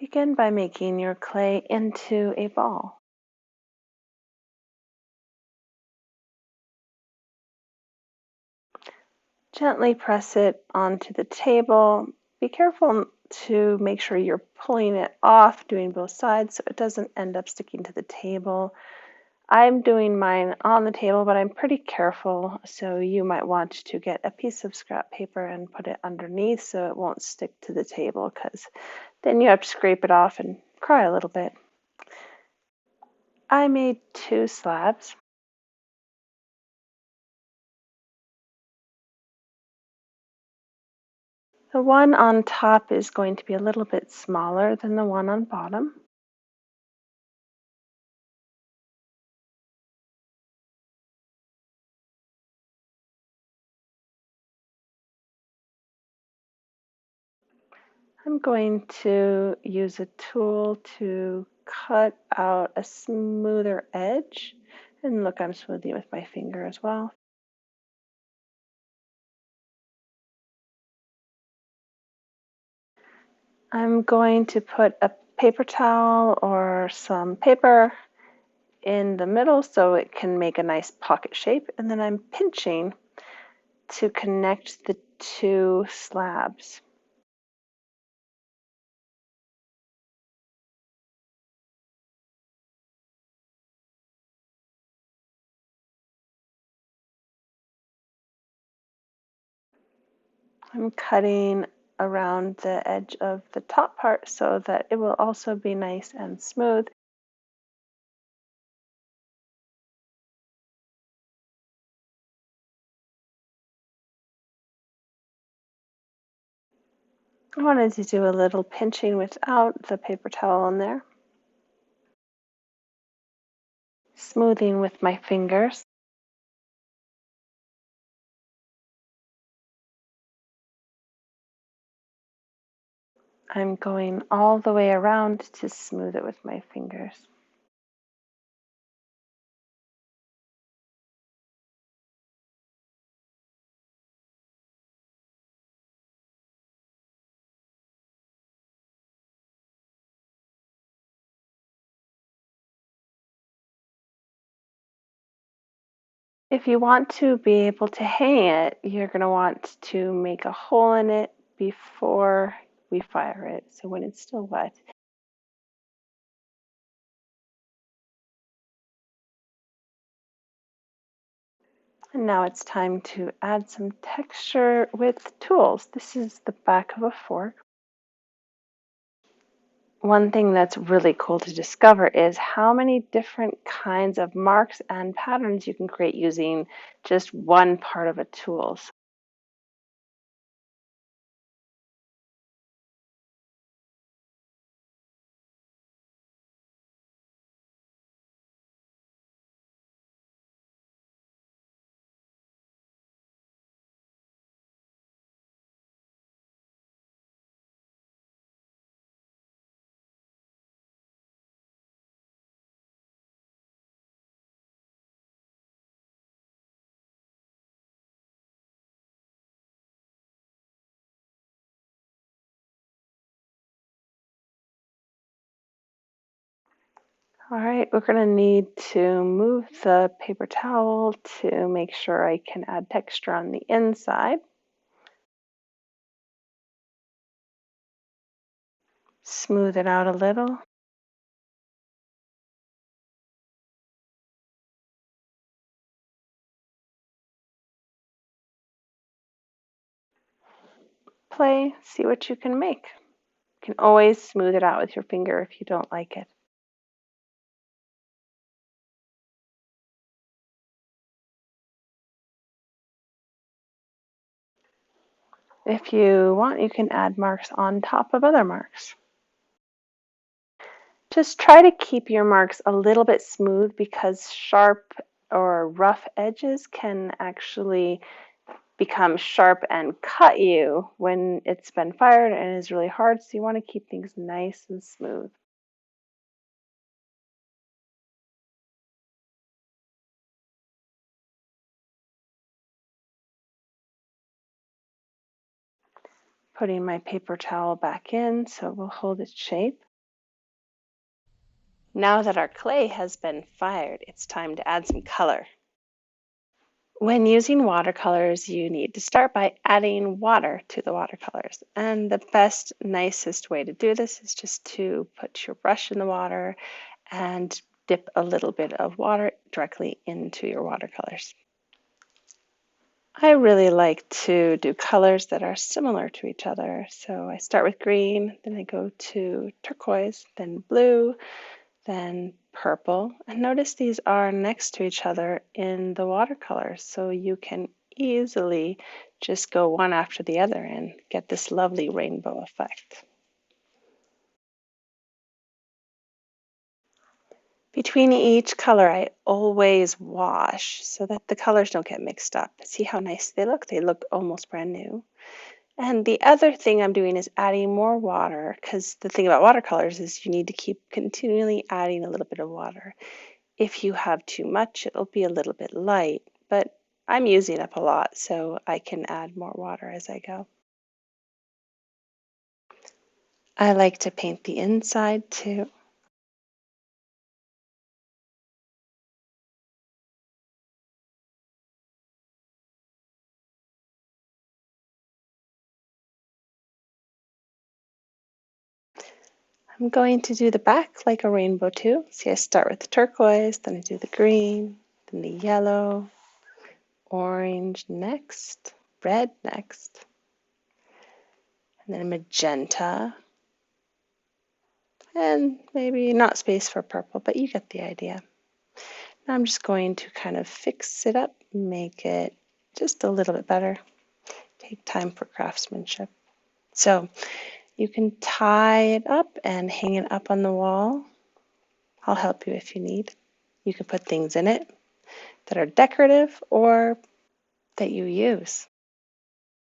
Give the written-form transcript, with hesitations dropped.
Begin by making your clay into a ball. Gently press it onto the table. Be careful to make sure you're pulling it off, doing both sides, so it doesn't end up sticking to the table. I'm doing mine on the table, but I'm pretty careful, so you might want to get a piece of scrap paper and put it underneath so it won't stick to the table, because then you have to scrape it off and cry a little bit. I made 2 slabs. The one on top is going to be a little bit smaller than the one on bottom. I'm going to use a tool to cut out a smoother edge. And look, I'm smoothing with my finger as well. I'm going to put a paper towel or some paper in the middle so it can make a nice pocket shape. And then I'm pinching to connect the 2 slabs. I'm cutting around the edge of the top part so that it will also be nice and smooth. I wanted to do a little pinching without the paper towel in there. Smoothing with my fingers. I'm going all the way around to smooth it with my fingers. If you want to be able to hang it, you're going to want to make a hole in it before we fire it, so when it's still wet. And now it's time to add some texture with tools. This is the back of a fork. One thing that's really cool to discover is how many different kinds of marks and patterns you can create using just one part of a tool. All right, we're going to need to move the paper towel to make sure I can add texture on the inside. Smooth it out a little. Play, see what you can make. You can always smooth it out with your finger if you don't like it. If you want, you can add marks on top of other marks. Just try to keep your marks a little bit smooth because sharp or rough edges can actually become sharp and cut you when it's been fired and is really hard, so you want to keep things nice and smooth. Putting my paper towel back in so it will hold its shape. Now that our clay has been fired, it's time to add some color. When using watercolors, you need to start by adding water to the watercolors. And the best, nicest way to do this is just to put your brush in the water and dip a little bit of water directly into your watercolors. I really like to do colors that are similar to each other. So I start with green, then I go to turquoise, then blue, then purple. And notice these are next to each other in the watercolors, so you can easily just go one after the other and get this lovely rainbow effect. Between each color, I always wash so that the colors don't get mixed up. See how nice they look? They look almost brand new. And the other thing I'm doing is adding more water, because the thing about watercolors is you need to keep continually adding a little bit of water. If you have too much, it'll be a little bit light, but I'm using up a lot, so I can add more water as I go. I like to paint the inside too. I'm going to do the back like a rainbow too. See, I start with the turquoise, then I do the green, then the yellow, orange next, red next, and then magenta, and maybe not space for purple, but you get the idea. Now I'm just going to kind of fix it up, make it just a little bit better. Take time for craftsmanship. So you can tie it up and hang it up on the wall. I'll help you if you need. You can put things in it that are decorative or that you use.